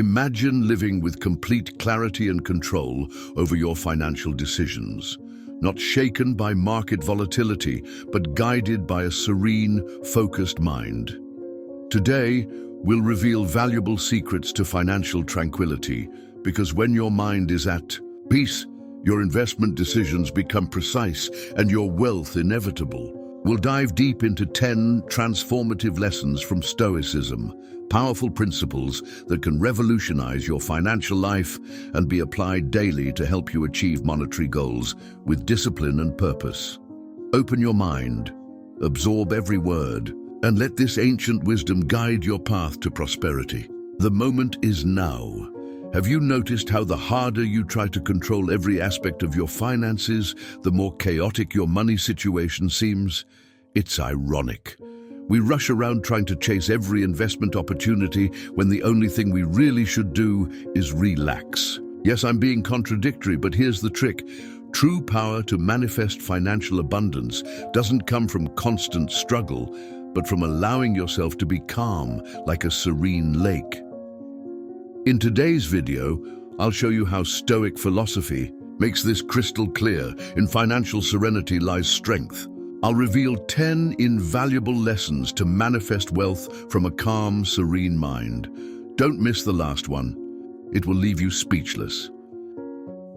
Imagine living with complete clarity and control over your financial decisions, not shaken by market volatility, but guided by a serene, focused mind. Today, we'll reveal valuable secrets to financial tranquility, because when your mind is at peace, your investment decisions become precise and your wealth inevitable. We'll dive deep into 10 transformative lessons from Stoicism, powerful principles that can revolutionize your financial life and be applied daily to help you achieve monetary goals with discipline and purpose. Open your mind, absorb every word, and let this ancient wisdom guide your path to prosperity. The moment is now. Have you noticed how the harder you try to control every aspect of your finances, the more chaotic your money situation seems? It's ironic. We rush around trying to chase every investment opportunity when the only thing we really should do is relax. Yes, I'm being contradictory, but here's the trick. True power to manifest financial abundance doesn't come from constant struggle, but from allowing yourself to be calm like a serene lake. In today's video, I'll show you how Stoic philosophy makes this crystal clear. In financial serenity lies strength. I'll reveal 10 invaluable lessons to manifest wealth from a calm, serene mind. Don't miss the last one. It will leave you speechless.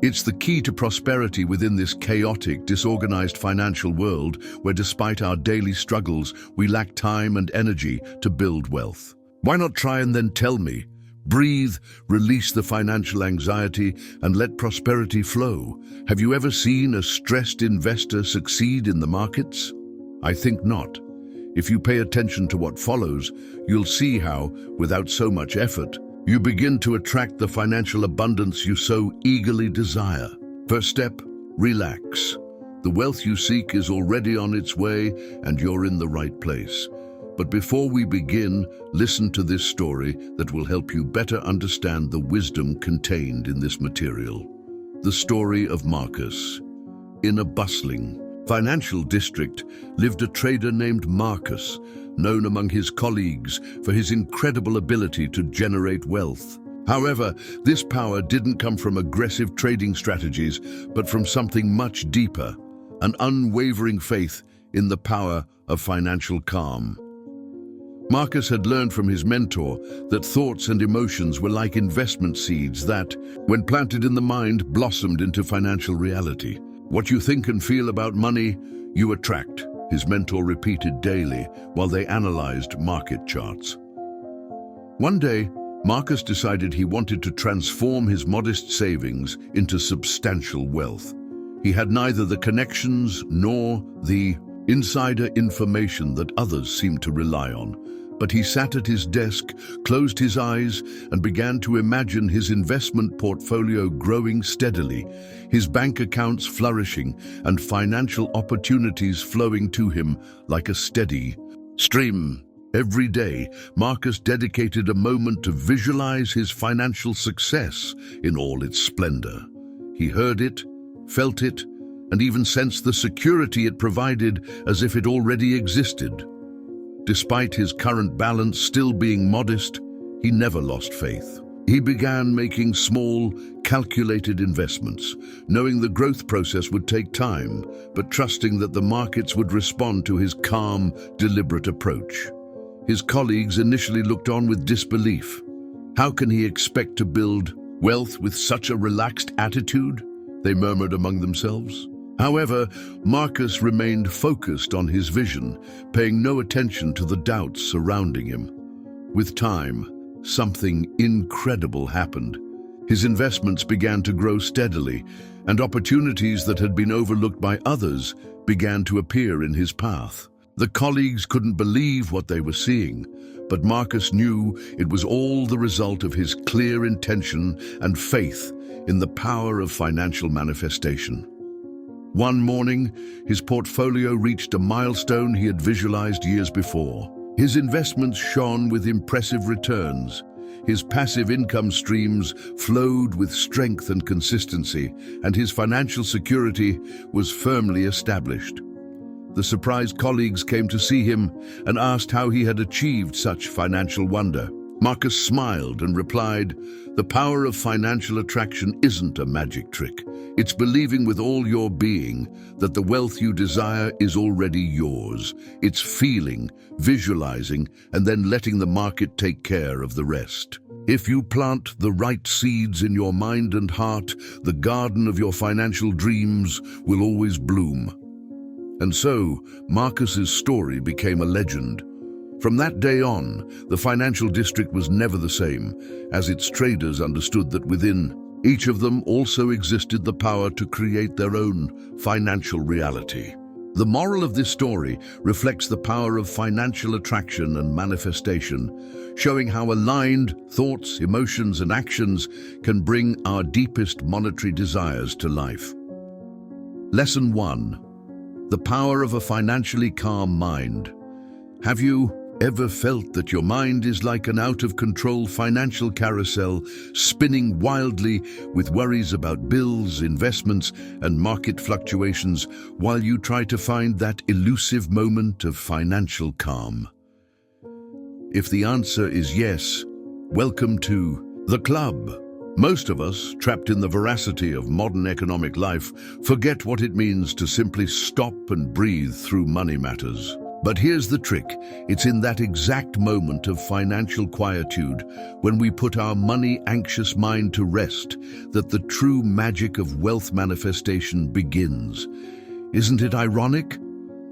It's the key to prosperity within this chaotic, disorganized financial world where, despite our daily struggles, we lack time and energy to build wealth. Why not try and then tell me? Breathe, release the financial anxiety, and let prosperity flow. Have you ever seen a stressed investor succeed in the markets? I think not. If you pay attention to what follows, you'll see how, without so much effort, you begin to attract the financial abundance you so eagerly desire. First step, relax. The wealth you seek is already on its way, and you're in the right place. But before we begin, listen to this story that will help you better understand the wisdom contained in this material. The story of Marcus. In a bustling financial district lived a trader named Marcus, known among his colleagues for his incredible ability to generate wealth. However, this power didn't come from aggressive trading strategies, but from something much deeper, an unwavering faith in the power of financial calm. Marcus had learned from his mentor that thoughts and emotions were like investment seeds that, when planted in the mind, blossomed into financial reality. What you think and feel about money, you attract, his mentor repeated daily while they analyzed market charts. One day, Marcus decided he wanted to transform his modest savings into substantial wealth. He had neither the connections nor the insider information that others seemed to rely on. But he sat at his desk, closed his eyes, and began to imagine his investment portfolio growing steadily, his bank accounts flourishing, and financial opportunities flowing to him like a steady stream. Every day, Marcus dedicated a moment to visualize his financial success in all its splendor. He heard it, felt it, and even sensed the security it provided as if it already existed. Despite his current balance still being modest, he never lost faith. He began making small, calculated investments, knowing the growth process would take time, but trusting that the markets would respond to his calm, deliberate approach. His colleagues initially looked on with disbelief. How can he expect to build wealth with such a relaxed attitude? They murmured among themselves. However, Marcus remained focused on his vision, paying no attention to the doubts surrounding him. With time, something incredible happened. His investments began to grow steadily, and opportunities that had been overlooked by others began to appear in his path. The colleagues couldn't believe what they were seeing, but Marcus knew it was all the result of his clear intention and faith in the power of financial manifestation. One morning, his portfolio reached a milestone he had visualized years before. His investments shone with impressive returns. His passive income streams flowed with strength and consistency, and his financial security was firmly established. The surprised colleagues came to see him and asked how he had achieved such financial wonder. Marcus smiled and replied, "The power of financial attraction isn't a magic trick. It's believing with all your being that the wealth you desire is already yours. It's feeling, visualizing, and then letting the market take care of the rest. If you plant the right seeds in your mind and heart, the garden of your financial dreams will always bloom." And so, Marcus's story became a legend. From that day on, the financial district was never the same, as its traders understood that within each of them also existed the power to create their own financial reality. The moral of this story reflects the power of financial attraction and manifestation, showing how aligned thoughts, emotions, and actions can bring our deepest monetary desires to life. Lesson 1. The power of a financially calm mind. Have you ever felt that your mind is like an out-of-control financial carousel, spinning wildly with worries about bills, investments, and market fluctuations, while you try to find that elusive moment of financial calm? If the answer is yes, welcome to the club. Most of us, trapped in the voracity of modern economic life, forget what it means to simply stop and breathe through money matters. But here's the trick. It's in that exact moment of financial quietude, when we put our money-anxious mind to rest, that the true magic of wealth manifestation begins. Isn't it ironic?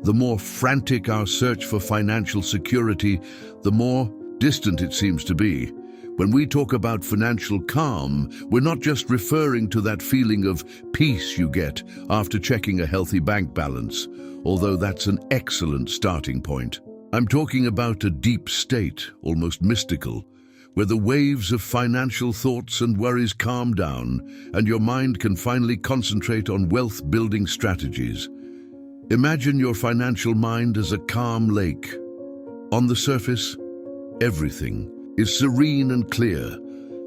The more frantic our search for financial security, the more distant it seems to be. When we talk about financial calm, we're not just referring to that feeling of peace you get after checking a healthy bank balance, although that's an excellent starting point. I'm talking about a deep state, almost mystical, where the waves of financial thoughts and worries calm down and your mind can finally concentrate on wealth-building strategies. Imagine your financial mind as a calm lake. On the surface, everything is serene and clear,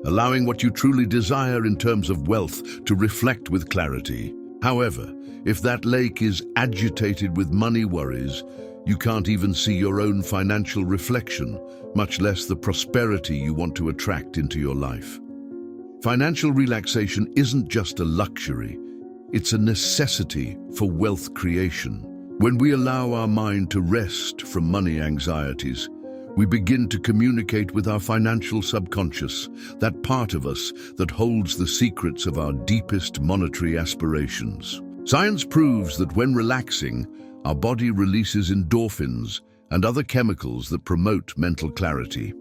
allowing what you truly desire in terms of wealth to reflect with clarity. However, if that lake is agitated with money worries, you can't even see your own financial reflection, much less the prosperity you want to attract into your life. Financial relaxation isn't just a luxury, it's a necessity for wealth creation. When we allow our mind to rest from money anxieties, we begin to communicate with our financial subconscious, that part of us that holds the secrets of our deepest monetary aspirations. Science proves that when relaxing, our body releases endorphins and other chemicals that promote mental clarity.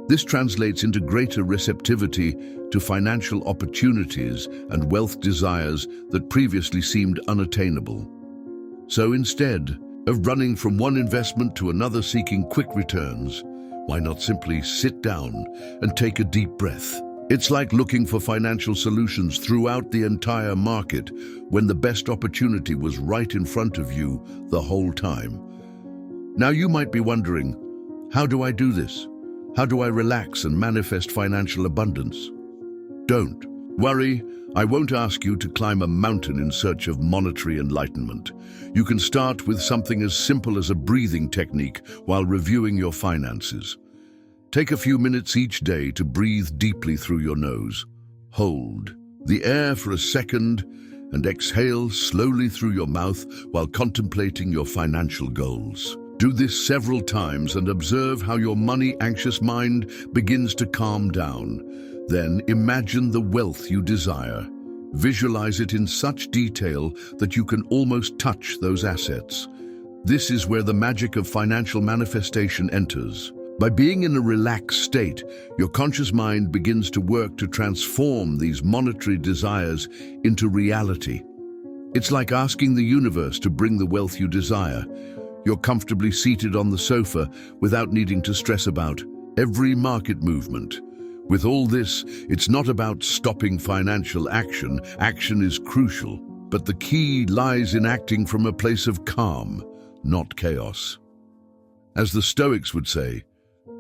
This translates into greater receptivity to financial opportunities and wealth desires that previously seemed unattainable. So instead of running from one investment to another seeking quick returns, why not simply sit down and take a deep breath? It's like looking for financial solutions throughout the entire market when the best opportunity was right in front of you the whole time. Now you might be wondering, how do I do this? How do I relax and manifest financial abundance? Don't worry, I won't ask you to climb a mountain in search of monetary enlightenment. You can start with something as simple as a breathing technique while reviewing your finances. Take a few minutes each day to breathe deeply through your nose. Hold the air for a second and exhale slowly through your mouth while contemplating your financial goals. Do this several times and observe how your money-anxious mind begins to calm down. Then imagine the wealth you desire. Visualize it in such detail that you can almost touch those assets. This is where the magic of financial manifestation enters. By being in a relaxed state, your conscious mind begins to work to transform these monetary desires into reality. It's like asking the universe to bring the wealth you desire. You're comfortably seated on the sofa without needing to stress about every market movement. With all this, it's not about stopping financial action. Action is crucial, but the key lies in acting from a place of calm, not chaos. As the Stoics would say,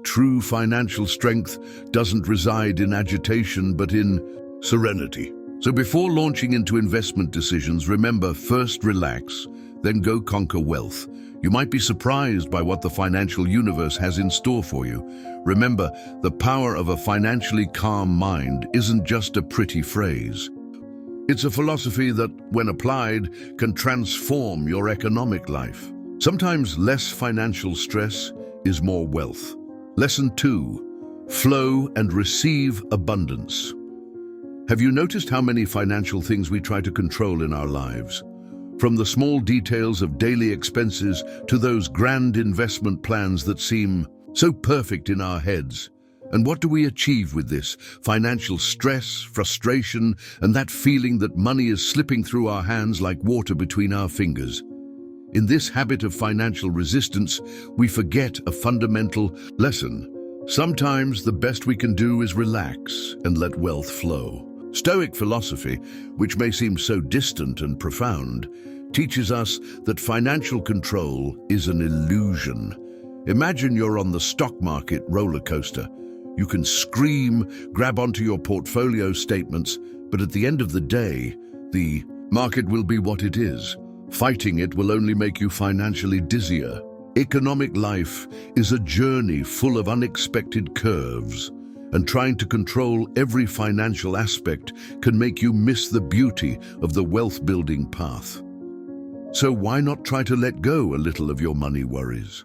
true financial strength doesn't reside in agitation, but in serenity. So before launching into investment decisions, remember, first relax, then go conquer wealth. You might be surprised by what the financial universe has in store for you. Remember, the power of a financially calm mind isn't just a pretty phrase. It's a philosophy that, when applied, can transform your economic life. Sometimes less financial stress is more wealth. Lesson 2. Flow and receive abundance. Have you noticed how many financial things we try to control in our lives? From the small details of daily expenses to those grand investment plans that seem so perfect in our heads. And what do we achieve with this? Financial stress, frustration, and that feeling that money is slipping through our hands like water between our fingers. In this habit of financial resistance, we forget a fundamental lesson. Sometimes the best we can do is relax and let wealth flow. Stoic philosophy, which may seem so distant and profound, teaches us that financial control is an illusion. Imagine you're on the stock market roller coaster. You can scream, grab onto your portfolio statements, but at the end of the day, the market will be what it is. Fighting it will only make you financially dizzier. Economic life is a journey full of unexpected curves, and trying to control every financial aspect can make you miss the beauty of the wealth-building path. So why not try to let go a little of your money worries?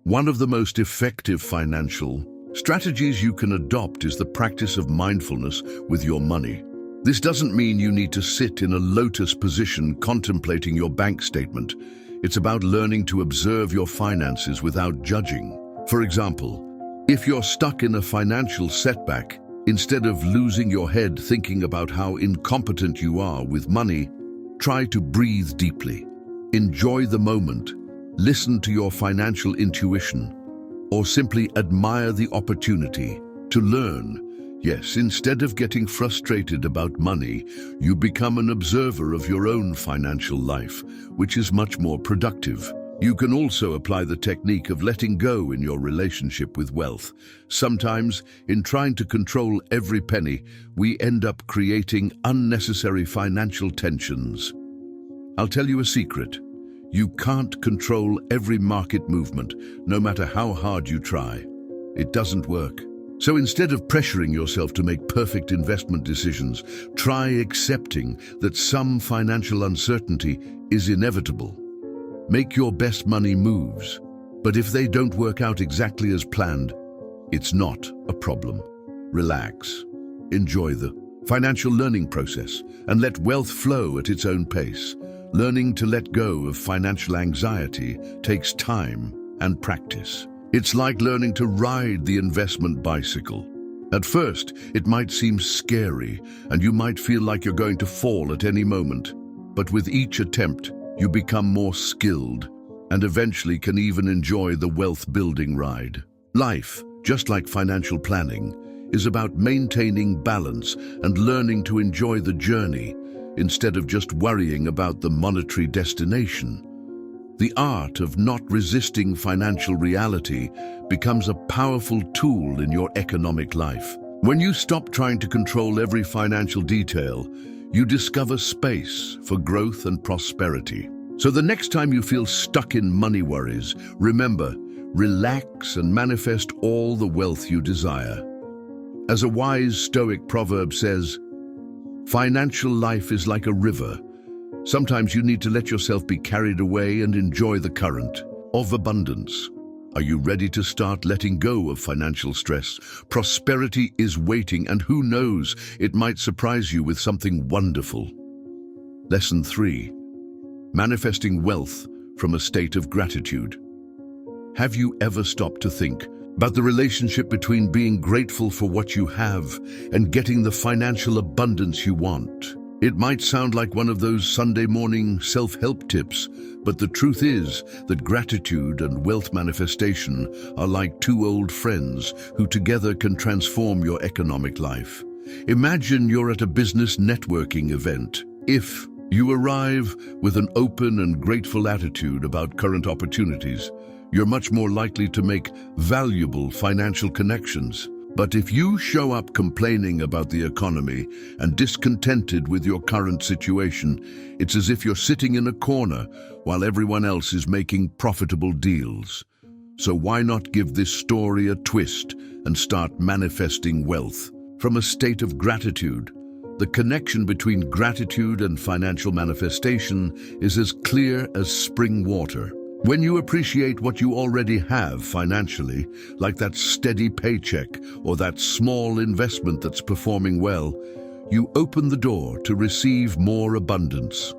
One of the most effective financial strategies you can adopt is the practice of mindfulness with your money. This doesn't mean you need to sit in a lotus position contemplating your bank statement. It's about learning to observe your finances without judging. For example, if you're stuck in a financial setback, instead of losing your head thinking about how incompetent you are with money, try to breathe deeply. Enjoy the moment, listen to your financial intuition, or simply admire the opportunity to learn. Yes, instead of getting frustrated about money, you become an observer of your own financial life, which is much more productive. You can also apply the technique of letting go in your relationship with wealth. Sometimes, in trying to control every penny, we end up creating unnecessary financial tensions. I'll tell you a secret. You can't control every market movement, no matter how hard you try. It doesn't work. So instead of pressuring yourself to make perfect investment decisions, try accepting that some financial uncertainty is inevitable. Make your best money moves, but if they don't work out exactly as planned, it's not a problem. Relax, enjoy the financial learning process, and let wealth flow at its own pace. Learning to let go of financial anxiety takes time and practice. It's like learning to ride the investment bicycle. At first, it might seem scary, and you might feel like you're going to fall at any moment. But with each attempt, you become more skilled, and eventually can even enjoy the wealth-building ride. Life, just like financial planning, is about maintaining balance and learning to enjoy the journey instead of just worrying about the monetary destination. The art of not resisting financial reality becomes a powerful tool in your economic life. When you stop trying to control every financial detail, you discover space for growth and prosperity. So the next time you feel stuck in money worries, remember, relax and manifest all the wealth you desire. As a wise Stoic proverb says, financial life is like a river. Sometimes you need to let yourself be carried away and enjoy the current of abundance. Are you ready to start letting go of financial stress? Prosperity is waiting, and who knows, it might surprise you with something wonderful. Lesson 3. Manifesting wealth from a state of gratitude. Have you ever stopped to think about the relationship between being grateful for what you have and getting the financial abundance you want? It might sound like one of those Sunday morning self-help tips, but the truth is that gratitude and wealth manifestation are like two old friends who together can transform your economic life. Imagine you're at a business networking event. If you arrive with an open and grateful attitude about current opportunities, you're much more likely to make valuable financial connections. But if you show up complaining about the economy and discontented with your current situation, it's as if you're sitting in a corner while everyone else is making profitable deals. So why not give this story a twist and start manifesting wealth from a state of gratitude? The connection between gratitude and financial manifestation is as clear as spring water. When you appreciate what you already have financially, like that steady paycheck or that small investment that's performing well, you open the door to receive more abundance.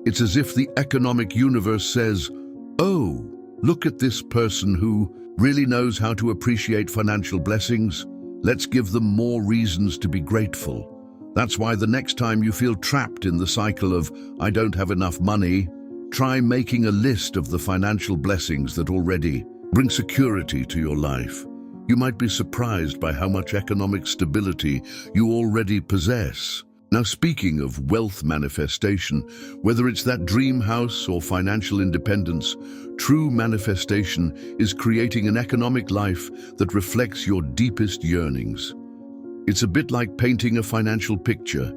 It's as if the economic universe says, "Oh, look at this person who really knows how to appreciate financial blessings. Let's give them more reasons to be grateful." That's why the next time you feel trapped in the cycle of, "I don't have enough money," try making a list of the financial blessings that already bring security to your life. You might be surprised by how much economic stability you already possess. Now, speaking of wealth manifestation, whether it's that dream house or financial independence, true manifestation is creating an economic life that reflects your deepest yearnings. It's a bit like painting a financial picture.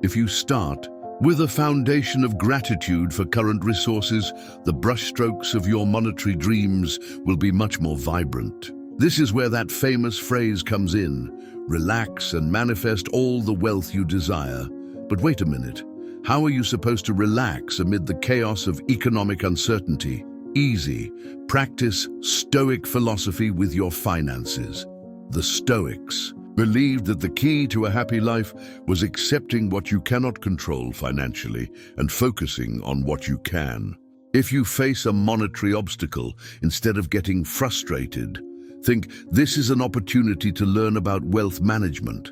If you start with a foundation of gratitude for current resources, the brushstrokes of your monetary dreams will be much more vibrant. This is where that famous phrase comes in: relax and manifest all the wealth you desire. But wait a minute, how are you supposed to relax amid the chaos of economic uncertainty? Easy. Practice Stoic philosophy with your finances. The Stoics believed that the key to a happy life was accepting what you cannot control financially and focusing on what you can. If you face a monetary obstacle, instead of getting frustrated, think, "This is an opportunity to learn about wealth management."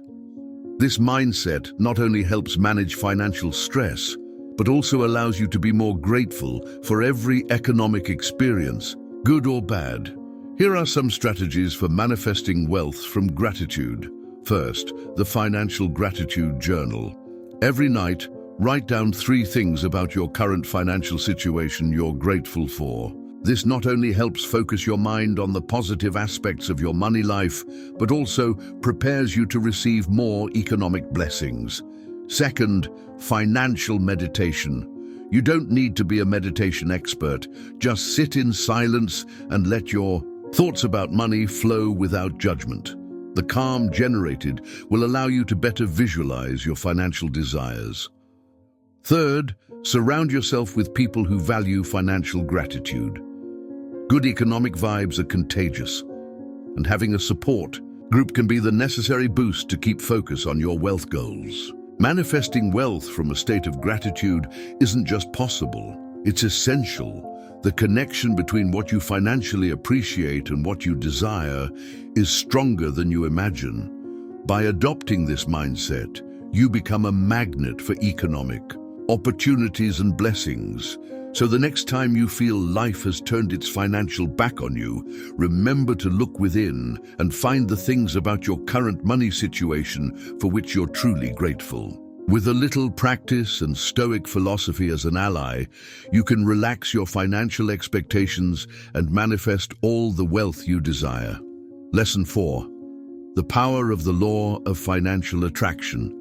This mindset not only helps manage financial stress, but also allows you to be more grateful for every economic experience, good or bad. Here are some strategies for manifesting wealth from gratitude. First, the Financial Gratitude Journal. Every night, write down 3 things about your current financial situation you're grateful for. This not only helps focus your mind on the positive aspects of your money life, but also prepares you to receive more economic blessings. Second, financial meditation. You don't need to be a meditation expert. Just sit in silence and let your thoughts about money flow without judgment. The calm generated will allow you to better visualize your financial desires. Third, surround yourself with people who value financial gratitude. Good economic vibes are contagious, and having a support group can be the necessary boost to keep focus on your wealth goals. Manifesting wealth from a state of gratitude isn't just possible, it's essential. The connection between what you financially appreciate and what you desire is stronger than you imagine. By adopting this mindset, you become a magnet for economic opportunities and blessings. So the next time you feel life has turned its financial back on you, remember to look within and find the things about your current money situation for which you're truly grateful. With a little practice and Stoic philosophy as an ally, you can relax your financial expectations and manifest all the wealth you desire. Lesson 4. The power of the law of financial attraction.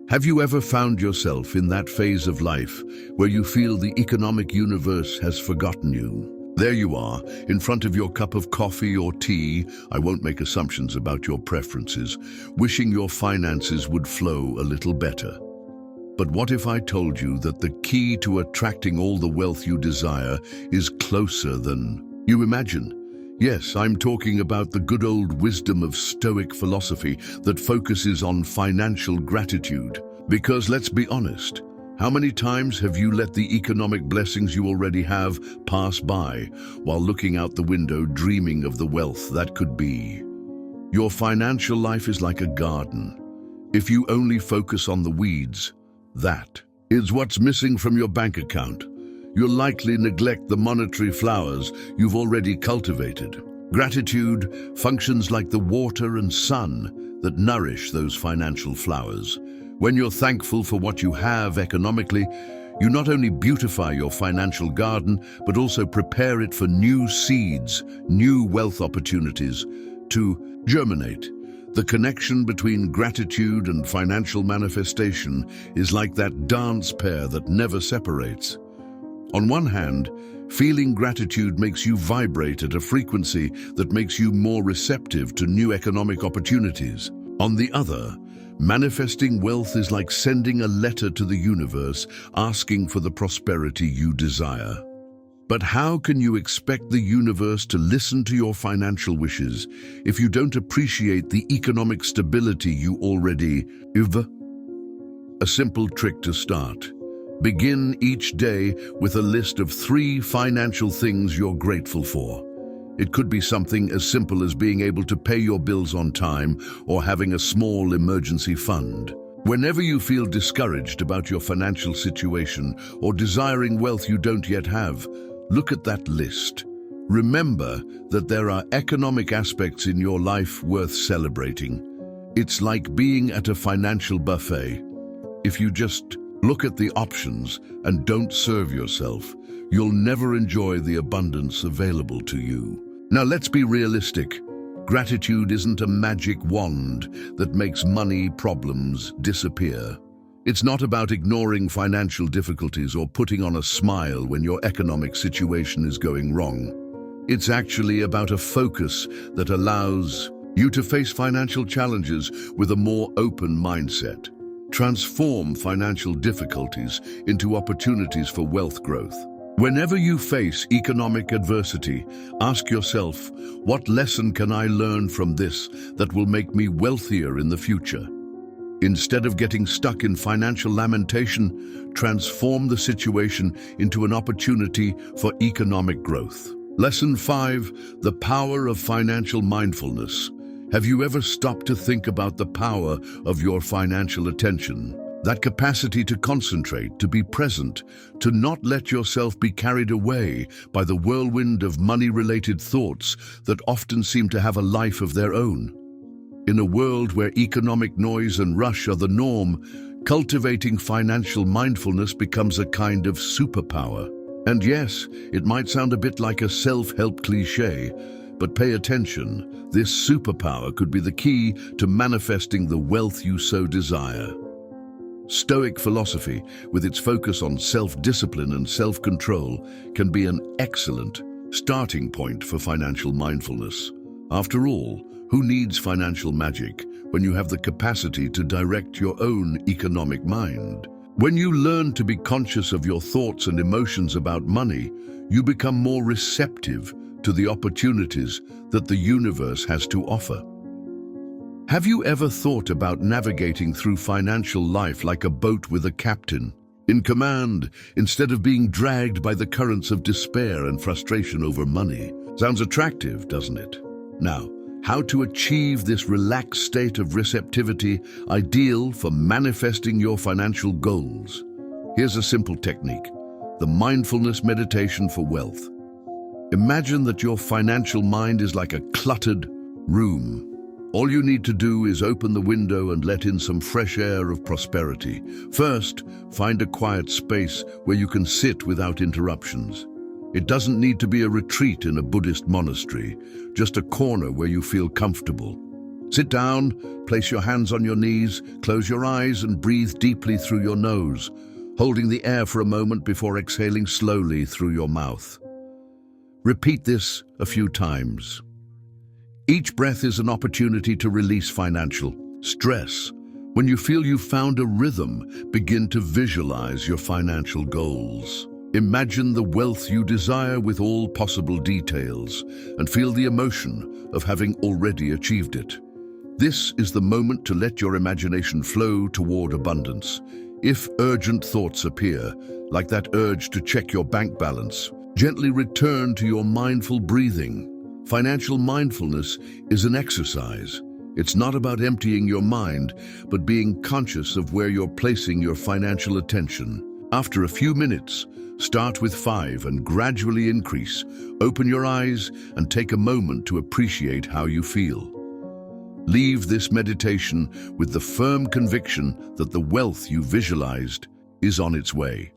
Have you ever found yourself in that phase of life where you feel the economic universe has forgotten you? There you are, in front of your cup of coffee or tea, I won't make assumptions about your preferences, wishing your finances would flow a little better. But what if I told you that the key to attracting all the wealth you desire is closer than you imagine? Yes, I'm talking about the good old wisdom of Stoic philosophy that focuses on financial gratitude. Because let's be honest, how many times have you let the economic blessings you already have pass by while looking out the window dreaming of the wealth that could be? Your financial life is like a garden. If you only focus on the weeds, that is what's missing from your bank account. You'll likely neglect the monetary flowers you've already cultivated. Gratitude functions like the water and sun that nourish those financial flowers. When you're thankful for what you have economically, you not only beautify your financial garden, but also prepare it for new seeds, new wealth opportunities to germinate. The connection between gratitude and financial manifestation is like that dance pair that never separates. On one hand, feeling gratitude makes you vibrate at a frequency that makes you more receptive to new economic opportunities. On the other, manifesting wealth is like sending a letter to the universe asking for the prosperity you desire. But how can you expect the universe to listen to your financial wishes if you don't appreciate the economic stability you already have? A simple trick to start. Begin each day with a list of 3 financial things you're grateful for. It could be something as simple as being able to pay your bills on time or having a small emergency fund. Whenever you feel discouraged about your financial situation or desiring wealth you don't yet have, look at that list. Remember that there are economic aspects in your life worth celebrating. It's like being at a financial buffet. If you just look at the options and don't serve yourself, you'll never enjoy the abundance available to you. Now let's be realistic. Gratitude isn't a magic wand that makes money problems disappear. It's not about ignoring financial difficulties or putting on a smile when your economic situation is going wrong. It's actually about a focus that allows you to face financial challenges with a more open mindset. Transform financial difficulties into opportunities for wealth growth. Whenever you face economic adversity, ask yourself, what lesson can I learn from this that will make me wealthier in the future? Instead of getting stuck in financial lamentation, transform the situation into an opportunity for economic growth. Lesson 5, the power of financial mindfulness. Have you ever stopped to think about the power of your financial attention? That capacity to concentrate, to be present, to not let yourself be carried away by the whirlwind of money-related thoughts that often seem to have a life of their own. In a world where economic noise and rush are the norm, cultivating financial mindfulness becomes a kind of superpower. And yes, it might sound a bit like a self-help cliché, but pay attention. This superpower could be the key to manifesting the wealth you so desire. Stoic philosophy, with its focus on self-discipline and self-control, can be an excellent starting point for financial mindfulness. After all, who needs financial magic when you have the capacity to direct your own economic mind? When you learn to be conscious of your thoughts and emotions about money, you become more receptive to the opportunities that the universe has to offer. Have you ever thought about navigating through financial life like a boat with a captain in command, instead of being dragged by the currents of despair and frustration over money? Sounds attractive, doesn't it? Now, how to achieve this relaxed state of receptivity, ideal for manifesting your financial goals? Here's a simple technique: the mindfulness meditation for wealth. Imagine that your financial mind is like a cluttered room. All you need to do is open the window and let in some fresh air of prosperity. First, find a quiet space where you can sit without interruptions. It doesn't need to be a retreat in a Buddhist monastery, just a corner where you feel comfortable. Sit down, place your hands on your knees, close your eyes and breathe deeply through your nose, holding the air for a moment before exhaling slowly through your mouth. Repeat this a few times. Each breath is an opportunity to release financial stress. When you feel you've found a rhythm, begin to visualize your financial goals. Imagine the wealth you desire with all possible details and feel the emotion of having already achieved it. This is the moment to let your imagination flow toward abundance. If urgent thoughts appear, like that urge to check your bank balance, gently return to your mindful breathing. Financial mindfulness is an exercise. It's not about emptying your mind, but being conscious of where you're placing your financial attention. After a few minutes, start with 5 and gradually increase. Open your eyes and take a moment to appreciate how you feel. Leave this meditation with the firm conviction that the wealth you visualized is on its way.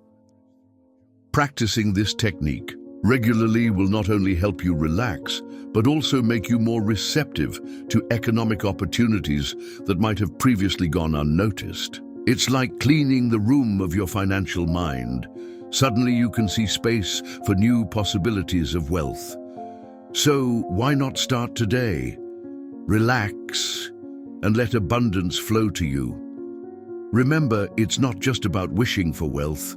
Practicing this technique regularly will not only help you relax, but also make you more receptive to economic opportunities that might have previously gone unnoticed. It's like cleaning the room of your financial mind. Suddenly you can see space for new possibilities of wealth. So why not start today? Relax and let abundance flow to you. Remember, it's not just about wishing for wealth,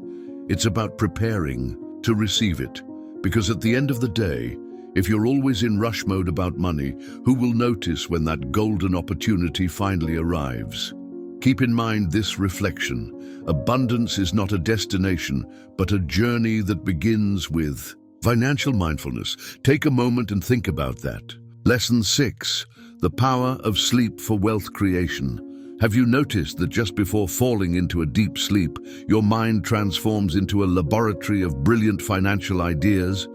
it's about preparing to receive it. Because at the end of the day, if you're always in rush mode about money, who will notice when that golden opportunity finally arrives? Keep in mind this reflection. Abundance is not a destination, but a journey that begins with financial mindfulness. Take a moment and think about that. Lesson 6, the power of sleep for wealth creation. Have you noticed that just before falling into a deep sleep, your mind transforms into a laboratory of brilliant financial ideas?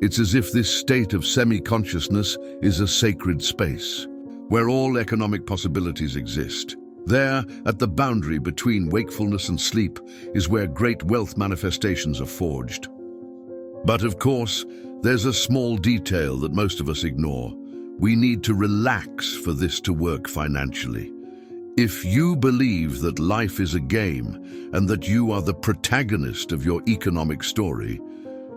It's as if this state of semi-consciousness is a sacred space, where all economic possibilities exist. There, at the boundary between wakefulness and sleep, is where great wealth manifestations are forged. But of course, there's a small detail that most of us ignore. We need to relax for this to work financially. If you believe that life is a game and that you are the protagonist of your economic story,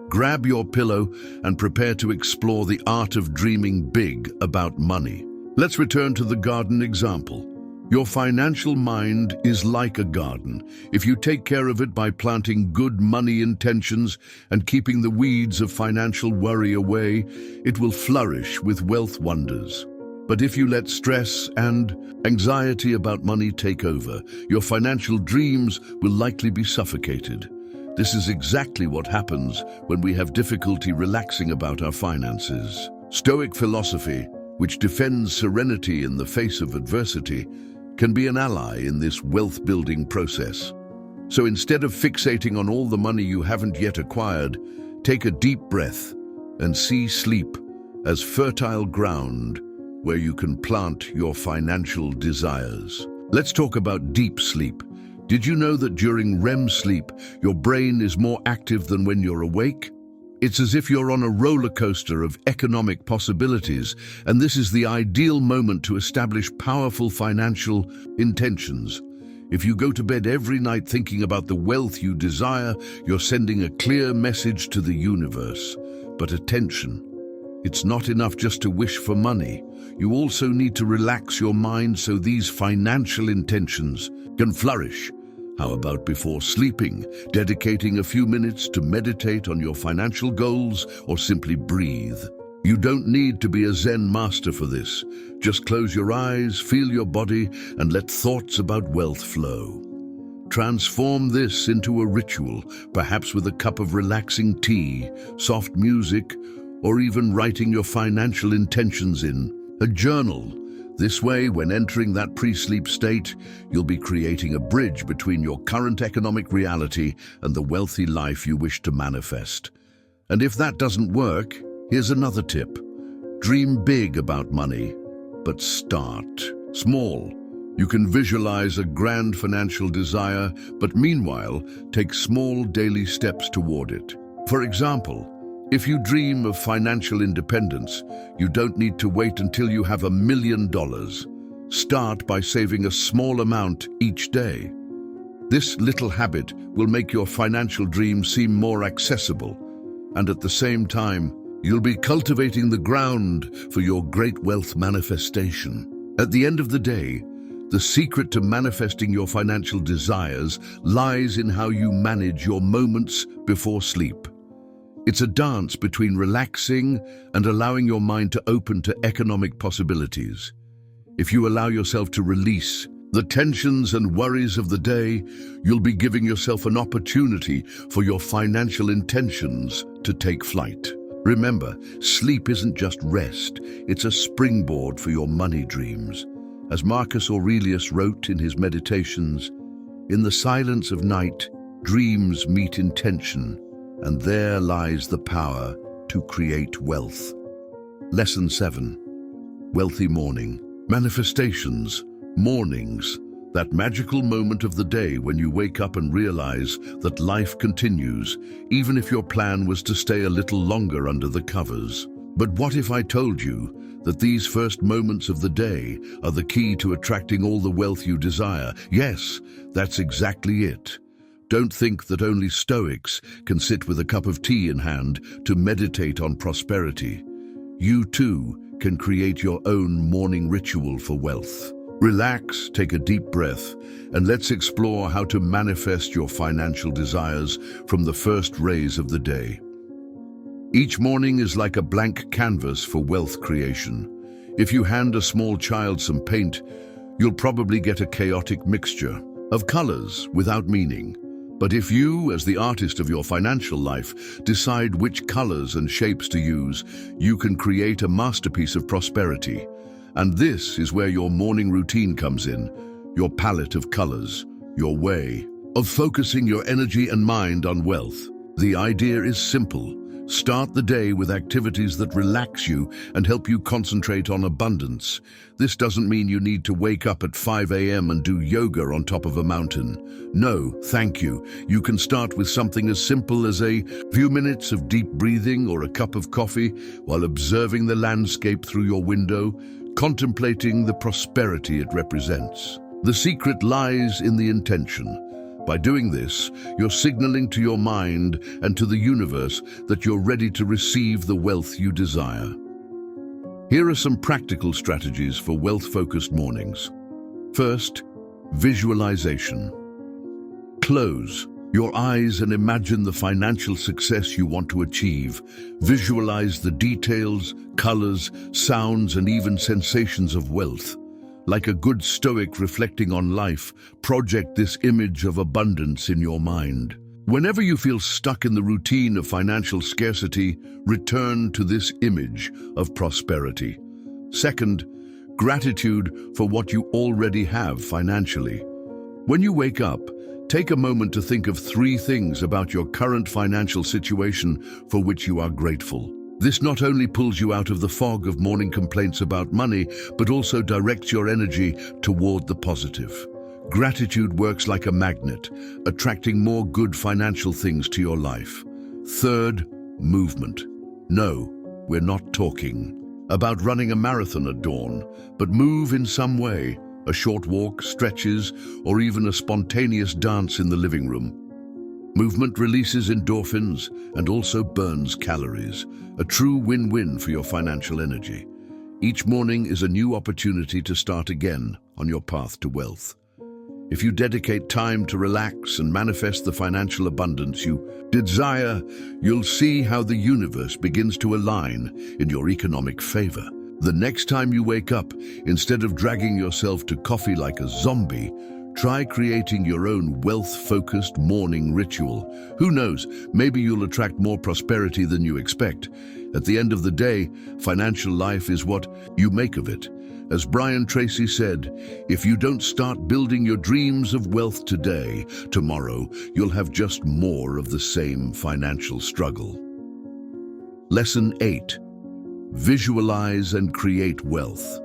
grab your pillow and prepare to explore the art of dreaming big about money. Let's return to the garden example. Your financial mind is like a garden. If you take care of it by planting good money intentions and keeping the weeds of financial worry away, it will flourish with wealth wonders. But if you let stress and anxiety about money take over, your financial dreams will likely be suffocated. This is exactly what happens when we have difficulty relaxing about our finances. Stoic philosophy, which defends serenity in the face of adversity, can be an ally in this wealth-building process. So instead of fixating on all the money you haven't yet acquired, take a deep breath and see sleep as fertile ground where you can plant your financial desires. Let's talk about deep sleep. Did you know that during REM sleep, your brain is more active than when you're awake? It's as if you're on a roller coaster of economic possibilities, and this is the ideal moment to establish powerful financial intentions. If you go to bed every night thinking about the wealth you desire, you're sending a clear message to the universe. But attention, it's not enough just to wish for money. You also need to relax your mind so these financial intentions can flourish. How about before sleeping, dedicating a few minutes to meditate on your financial goals or simply breathe? You don't need to be a Zen master for this. Just close your eyes, feel your body, and let thoughts about wealth flow. Transform this into a ritual, perhaps with a cup of relaxing tea, soft music, or even writing your financial intentions in a journal. This way, when entering that pre-sleep state, you'll be creating a bridge between your current economic reality and the wealthy life you wish to manifest. And if that doesn't work, here's another tip. Dream big about money, but start small. You can visualize a grand financial desire, but meanwhile, take small daily steps toward it. For example, if you dream of financial independence, you don't need to wait until you have $1 million. Start by saving a small amount each day. This little habit will make your financial dream seem more accessible, and at the same time, you'll be cultivating the ground for your great wealth manifestation. At the end of the day, the secret to manifesting your financial desires lies in how you manage your moments before sleep. It's a dance between relaxing and allowing your mind to open to economic possibilities. If you allow yourself to release the tensions and worries of the day, you'll be giving yourself an opportunity for your financial intentions to take flight. Remember, sleep isn't just rest, it's a springboard for your money dreams. As Marcus Aurelius wrote in his Meditations, "In the silence of night, dreams meet intention, and there lies the power to create wealth." Lesson 7. Wealthy morning. Manifestations, mornings, that magical moment of the day when you wake up and realize that life continues, even if your plan was to stay a little longer under the covers. But what if I told you that these first moments of the day are the key to attracting all the wealth you desire? Yes, that's exactly it. Don't think that only Stoics can sit with a cup of tea in hand to meditate on prosperity. You too can create your own morning ritual for wealth. Relax, take a deep breath, and let's explore how to manifest your financial desires from the first rays of the day. Each morning is like a blank canvas for wealth creation. If you hand a small child some paint, you'll probably get a chaotic mixture of colors without meaning. But if you, as the artist of your financial life, decide which colors and shapes to use, you can create a masterpiece of prosperity. And this is where your morning routine comes in, your palette of colors, your way of focusing your energy and mind on wealth. The idea is simple. Start the day with activities that relax you and help you concentrate on abundance. This doesn't mean you need to wake up at 5 a.m. and do yoga on top of a mountain. No, thank you. You can start with something as simple as a few minutes of deep breathing or a cup of coffee while observing the landscape through your window, contemplating the prosperity it represents. The secret lies in the intention. By doing this, you're signaling to your mind and to the universe that you're ready to receive the wealth you desire. Here are some practical strategies for wealth-focused mornings. First, visualization. Close your eyes and imagine the financial success you want to achieve. Visualize the details, colors, sounds, and even sensations of wealth. Like a good Stoic reflecting on life, project this image of abundance in your mind. Whenever you feel stuck in the routine of financial scarcity, return to this image of prosperity. Second, gratitude for what you already have financially. When you wake up, take a moment to think of 3 things about your current financial situation for which you are grateful. This not only pulls you out of the fog of morning complaints about money, but also directs your energy toward the positive. Gratitude works like a magnet, attracting more good financial things to your life. Third, movement. No, we're not talking about running a marathon at dawn, but move in some way. A short walk, stretches, or even a spontaneous dance in the living room. Movement releases endorphins and also burns calories, a true win-win for your financial energy. Each morning is a new opportunity to start again on your path to wealth. If you dedicate time to relax and manifest the financial abundance you desire, you'll see how the universe begins to align in your economic favor. The next time you wake up, instead of dragging yourself to coffee like a zombie, try creating your own wealth-focused morning ritual. Who knows, maybe you'll attract more prosperity than you expect. At the end of the day, financial life is what you make of it. As Brian Tracy said, if you don't start building your dreams of wealth today, tomorrow you'll have just more of the same financial struggle. Lesson 8. Visualize and create wealth.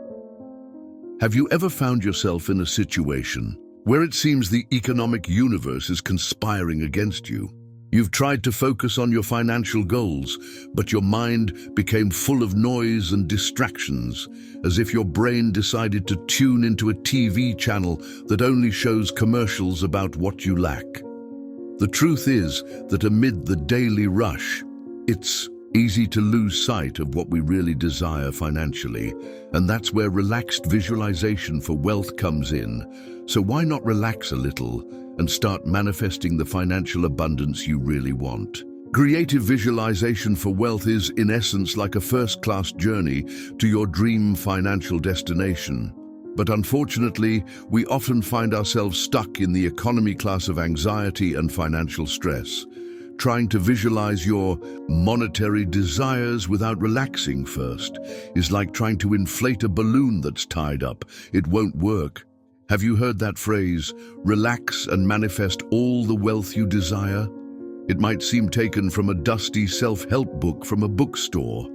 Have you ever found yourself in a situation where it seems the economic universe is conspiring against you? You've tried to focus on your financial goals, but your mind became full of noise and distractions, as if your brain decided to tune into a TV channel that only shows commercials about what you lack. The truth is that amid the daily rush, it's easy to lose sight of what we really desire financially, and that's where relaxed visualization for wealth comes in. So why not relax a little and start manifesting the financial abundance you really want? Creative visualization for wealth is, in essence, like a first-class journey to your dream financial destination. But unfortunately, we often find ourselves stuck in the economy class of anxiety and financial stress. Trying to visualize your monetary desires without relaxing first is like trying to inflate a balloon that's tied up. It won't work. Have you heard that phrase, relax and manifest all the wealth you desire? It might seem taken from a dusty self-help book from a bookstore,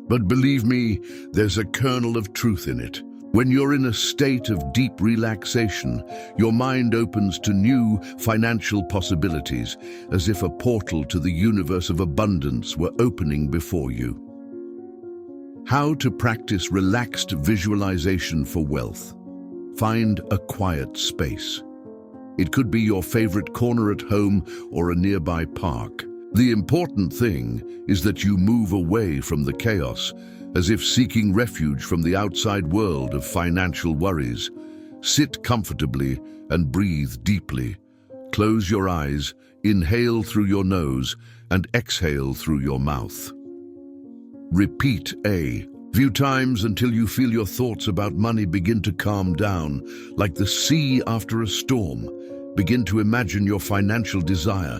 but believe me, there's a kernel of truth in it. When you're in a state of deep relaxation, your mind opens to new financial possibilities, as if a portal to the universe of abundance were opening before you. How to practice relaxed visualization for wealth. Find a quiet space. It could be your favorite corner at home or a nearby park. The important thing is that you move away from the chaos, as if seeking refuge from the outside world of financial worries. Sit comfortably and breathe deeply. Close your eyes, inhale through your nose, and exhale through your mouth. Repeat a few times until you feel your thoughts about money begin to calm down, like the sea after a storm. Begin to imagine your financial desire.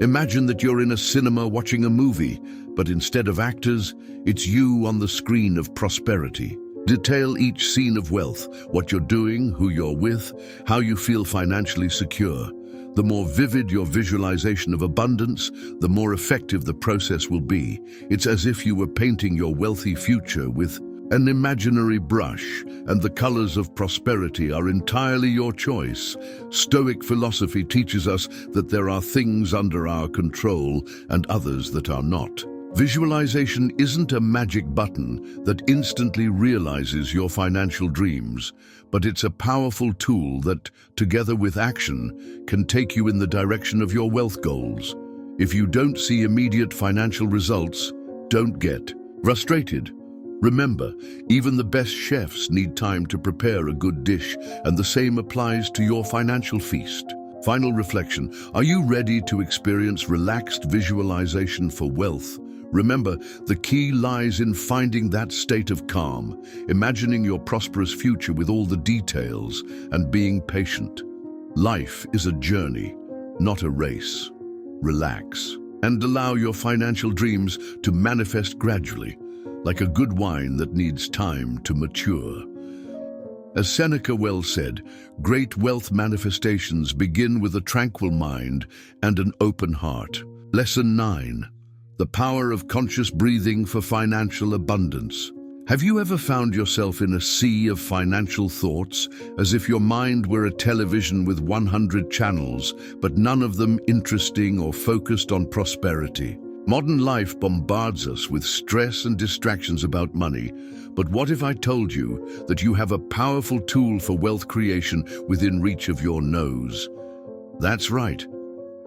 Imagine that you're in a cinema watching a movie, but instead of actors, it's you on the screen of prosperity. Detail each scene of wealth, what you're doing, who you're with, how you feel financially secure. The more vivid your visualization of abundance, the more effective the process will be. It's as if you were painting your wealthy future with an imaginary brush, and the colors of prosperity are entirely your choice. Stoic philosophy teaches us that there are things under our control and others that are not. Visualization isn't a magic button that instantly realizes your financial dreams, but it's a powerful tool that, together with action, can take you in the direction of your wealth goals. If you don't see immediate financial results, don't get frustrated. Remember, even the best chefs need time to prepare a good dish, and the same applies to your financial feast. Final reflection: are you ready to experience relaxed visualization for wealth? Remember, the key lies in finding that state of calm, imagining your prosperous future with all the details, and being patient. Life is a journey, not a race. Relax, and allow your financial dreams to manifest gradually, like a good wine that needs time to mature. As Seneca well said, great wealth manifestations begin with a tranquil mind and an open heart. Lesson 9. The power of conscious breathing for financial abundance. Have you ever found yourself in a sea of financial thoughts, as if your mind were a television with 100 channels, but none of them interesting or focused on prosperity? Modern life bombards us with stress and distractions about money, but what if I told you that you have a powerful tool for wealth creation within reach of your nose? That's right.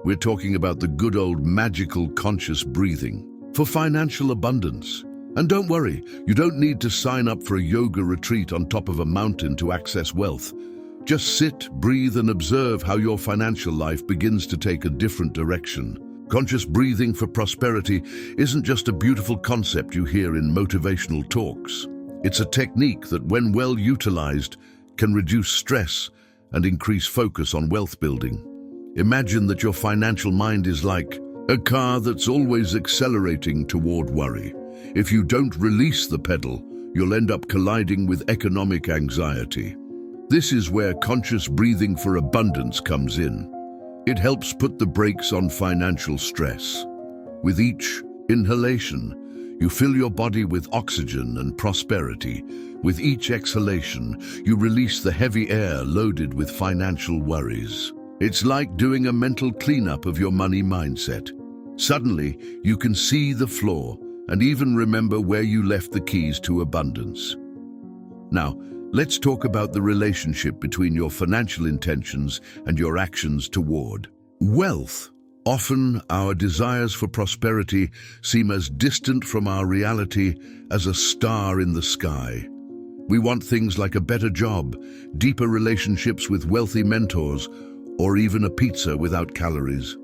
We're talking about the good old magical conscious breathing for financial abundance. And don't worry, you don't need to sign up for a yoga retreat on top of a mountain to access wealth. Just sit, breathe, and observe how your financial life begins to take a different direction. Conscious breathing for prosperity isn't just a beautiful concept you hear in motivational talks. It's a technique that, when well utilized, can reduce stress and increase focus on wealth building. Imagine that your financial mind is like a car that's always accelerating toward worry. If you don't release the pedal, you'll end up colliding with economic anxiety. This is where conscious breathing for abundance comes in. It helps put the brakes on financial stress. With each inhalation, you fill your body with oxygen and prosperity. With each exhalation, you release the heavy air loaded with financial worries. It's like doing a mental cleanup of your money mindset. Suddenly, you can see the floor and even remember where you left the keys to abundance. Now, let's talk about the relationship between your financial intentions and your actions toward wealth. Often, our desires for prosperity seem as distant from our reality as a star in the sky. We want things like a better job, deeper relationships with wealthy mentors, or even a pizza without calories.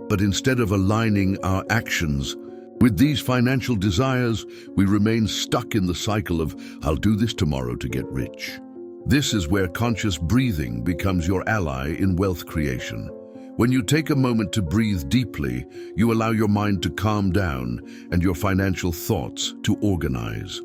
But instead of aligning our actions with these financial desires, we remain stuck in the cycle of, "I'll do this tomorrow to get rich." This is where conscious breathing becomes your ally in wealth creation. When you take a moment to breathe deeply, you allow your mind to calm down and your financial thoughts to organize.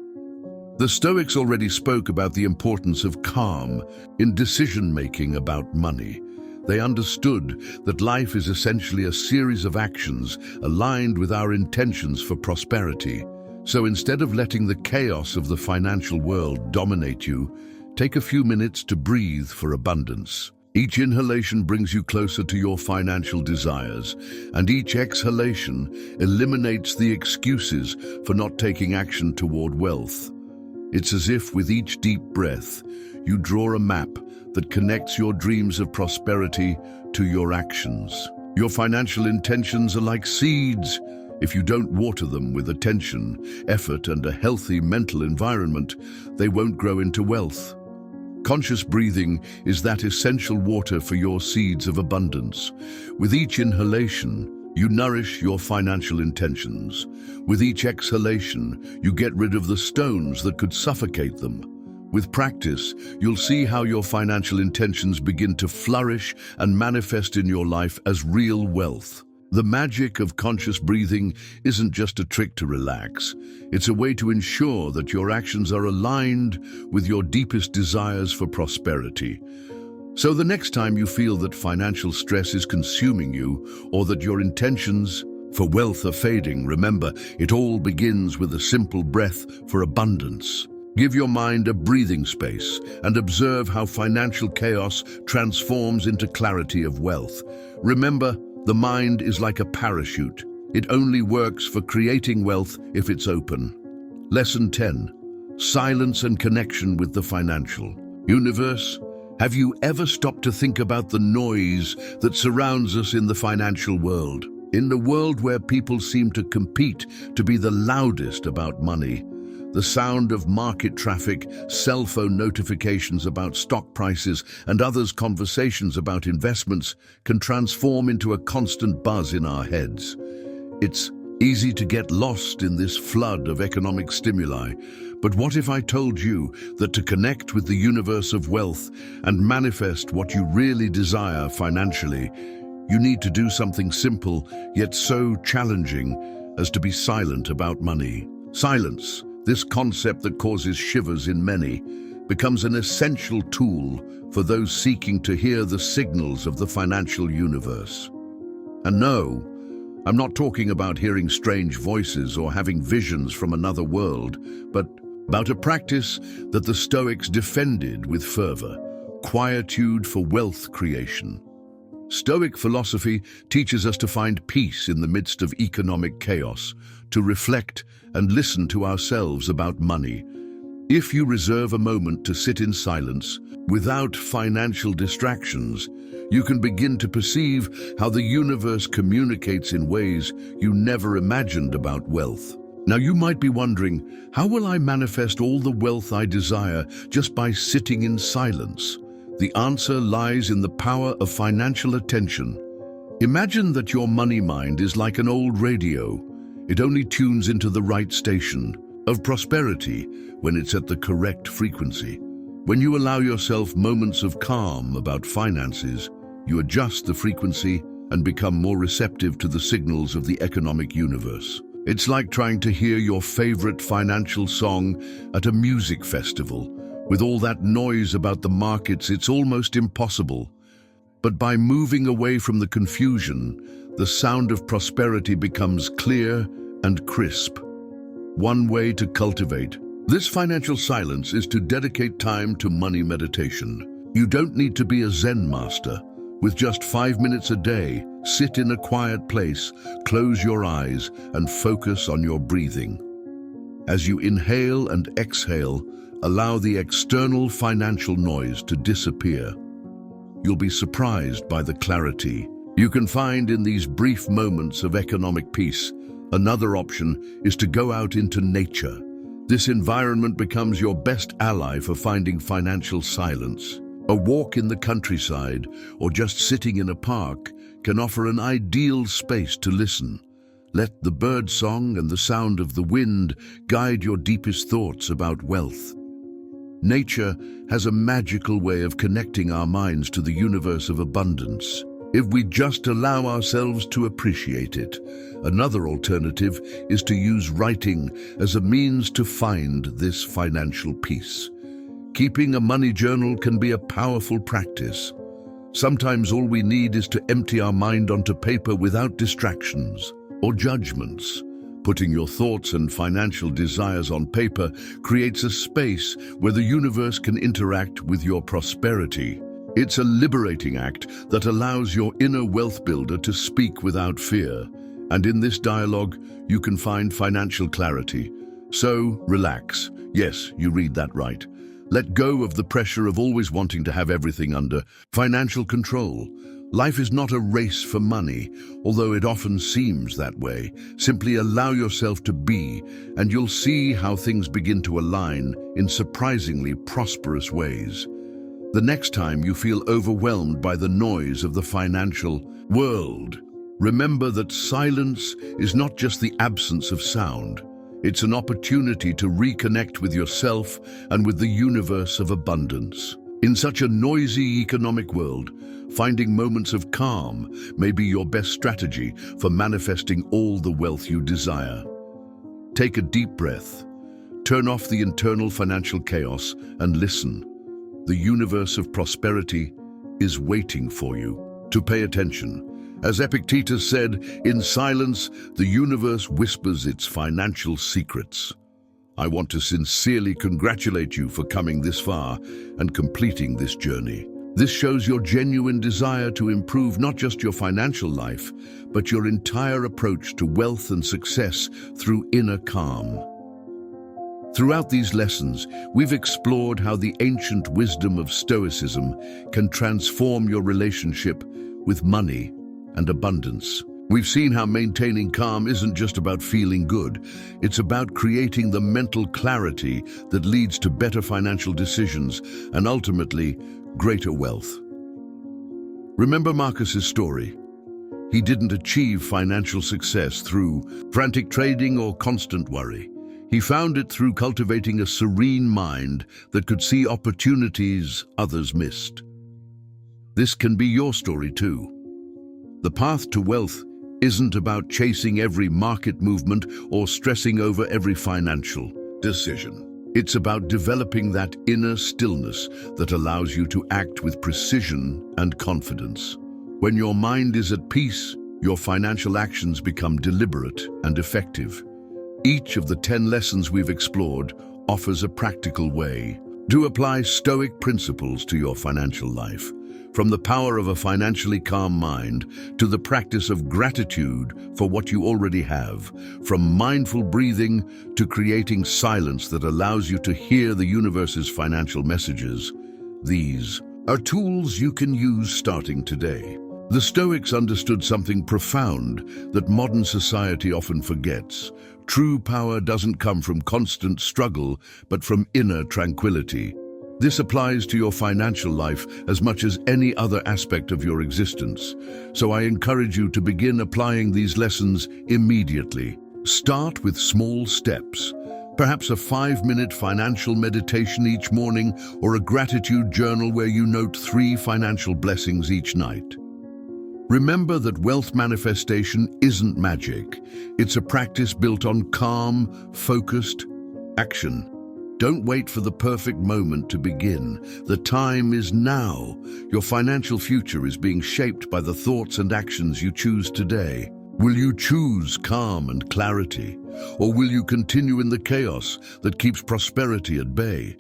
The Stoics already spoke about the importance of calm in decision-making about money. They understood that life is essentially a series of actions aligned with our intentions for prosperity. So instead of letting the chaos of the financial world dominate you, take a few minutes to breathe for abundance. Each inhalation brings you closer to your financial desires, and each exhalation eliminates the excuses for not taking action toward wealth. It's as if with each deep breath, you draw a map that connects your dreams of prosperity to your actions. Your financial intentions are like seeds. If you don't water them with attention, effort, and a healthy mental environment, they won't grow into wealth. Conscious breathing is that essential water for your seeds of abundance. With each inhalation, you nourish your financial intentions. With each exhalation, you get rid of the stones that could suffocate them. With practice, you'll see how your financial intentions begin to flourish and manifest in your life as real wealth. The magic of conscious breathing isn't just a trick to relax. It's a way to ensure that your actions are aligned with your deepest desires for prosperity. So the next time you feel that financial stress is consuming you or that your intentions for wealth are fading, remember, it all begins with a simple breath for abundance. Give your mind a breathing space and observe how financial chaos transforms into clarity of wealth. Remember, the mind is like a parachute. It only works for creating wealth if it's open. Lesson 10. Silence and connection with the financial universe. Have you ever stopped to think about the noise that surrounds us in the financial world? In the world where people seem to compete to be the loudest about money, the sound of market traffic, cell phone notifications about stock prices, and others' conversations about investments can transform into a constant buzz in our heads. It's easy to get lost in this flood of economic stimuli, but what if I told you that to connect with the universe of wealth and manifest what you really desire financially, you need to do something simple yet so challenging as to be silent about money? Silence, this concept that causes shivers in many, becomes an essential tool for those seeking to hear the signals of the financial universe. And no, I'm not talking about hearing strange voices or having visions from another world, but about a practice that the Stoics defended with fervor: quietude for wealth creation. Stoic philosophy teaches us to find peace in the midst of economic chaos, to reflect and listen to ourselves about money. If you reserve a moment to sit in silence, without financial distractions, you can begin to perceive how the universe communicates in ways you never imagined about wealth. Now you might be wondering, how will I manifest all the wealth I desire just by sitting in silence? The answer lies in the power of financial attention. Imagine that your money mind is like an old radio. It only tunes into the right station of prosperity when it's at the correct frequency. When you allow yourself moments of calm about finances, you adjust the frequency and become more receptive to the signals of the economic universe. It's like trying to hear your favorite financial song at a music festival. With all that noise about the markets, it's almost impossible. But by moving away from the confusion, the sound of prosperity becomes clear and crisp. One way to cultivate this financial silence is to dedicate time to money meditation. You don't need to be a Zen master. With just 5 minutes a day, sit in a quiet place, close your eyes, and focus on your breathing. As you inhale and exhale, allow the external financial noise to disappear. You'll be surprised by the clarity you can find in these brief moments of economic peace. Another option is to go out into nature. This environment becomes your best ally for finding financial silence. A walk in the countryside or just sitting in a park can offer an ideal space to listen. Let the birdsong and the sound of the wind guide your deepest thoughts about wealth. Nature has a magical way of connecting our minds to the universe of abundance, if we just allow ourselves to appreciate it. Another alternative is to use writing as a means to find this financial peace. Keeping a money journal can be a powerful practice. Sometimes all we need is to empty our mind onto paper without distractions or judgments. Putting your thoughts and financial desires on paper creates a space where the universe can interact with your prosperity. It's a liberating act that allows your inner wealth builder to speak without fear. And in this dialogue, you can find financial clarity. So, relax. Yes, you read that right. Let go of the pressure of always wanting to have everything under financial control. Life is not a race for money, although it often seems that way. Simply allow yourself to be, and you'll see how things begin to align in surprisingly prosperous ways. The next time you feel overwhelmed by the noise of the financial world, remember that silence is not just the absence of sound. It's an opportunity to reconnect with yourself and with the universe of abundance. In such a noisy economic world, finding moments of calm may be your best strategy for manifesting all the wealth you desire. Take a deep breath, turn off the internal financial chaos, and listen. The universe of prosperity is waiting for you to pay attention. As Epictetus said, in silence, the universe whispers its financial secrets. I want to sincerely congratulate you for coming this far and completing this journey. This shows your genuine desire to improve not just your financial life, but your entire approach to wealth and success through inner calm. Throughout these lessons, we've explored how the ancient wisdom of Stoicism can transform your relationship with money and abundance. We've seen how maintaining calm isn't just about feeling good. It's about creating the mental clarity that leads to better financial decisions and ultimately greater wealth. Remember Marcus's story? He didn't achieve financial success through frantic trading or constant worry. He found it through cultivating a serene mind that could see opportunities others missed. This can be your story too. The path to wealth isn't about chasing every market movement or stressing over every financial decision. It's about developing that inner stillness that allows you to act with precision and confidence. When your mind is at peace, your financial actions become deliberate and effective. Each of the 10 lessons we've explored offers a practical way to apply Stoic principles to your financial life. From the power of a financially calm mind to the practice of gratitude for what you already have, from mindful breathing to creating silence that allows you to hear the universe's financial messages, these are tools you can use starting today. The Stoics understood something profound that modern society often forgets. True power doesn't come from constant struggle, but from inner tranquility. This applies to your financial life as much as any other aspect of your existence. So I encourage you to begin applying these lessons immediately. Start with small steps. Perhaps a 5-minute financial meditation each morning or a gratitude journal where you note 3 financial blessings each night. Remember that wealth manifestation isn't magic. It's a practice built on calm, focused action. Don't wait for the perfect moment to begin. The time is now. Your financial future is being shaped by the thoughts and actions you choose today. Will you choose calm and clarity, or will you continue in the chaos that keeps prosperity at bay?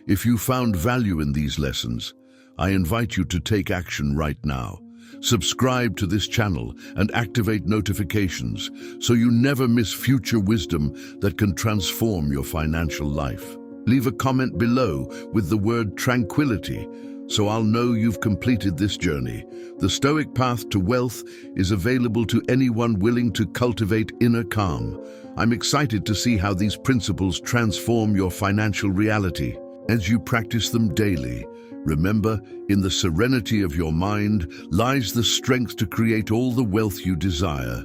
If you found value in these lessons, I invite you to take action right now. Subscribe to this channel and activate notifications so you never miss future wisdom that can transform your financial life. Leave a comment below with the word tranquility so I'll know you've completed this journey. The Stoic path to wealth is available to anyone willing to cultivate inner calm. I'm excited to see how these principles transform your financial reality. As you practice them daily, remember, in the serenity of your mind lies the strength to create all the wealth you desire.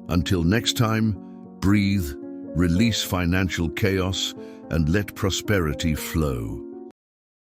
Until next time, breathe, release financial chaos, and let prosperity flow.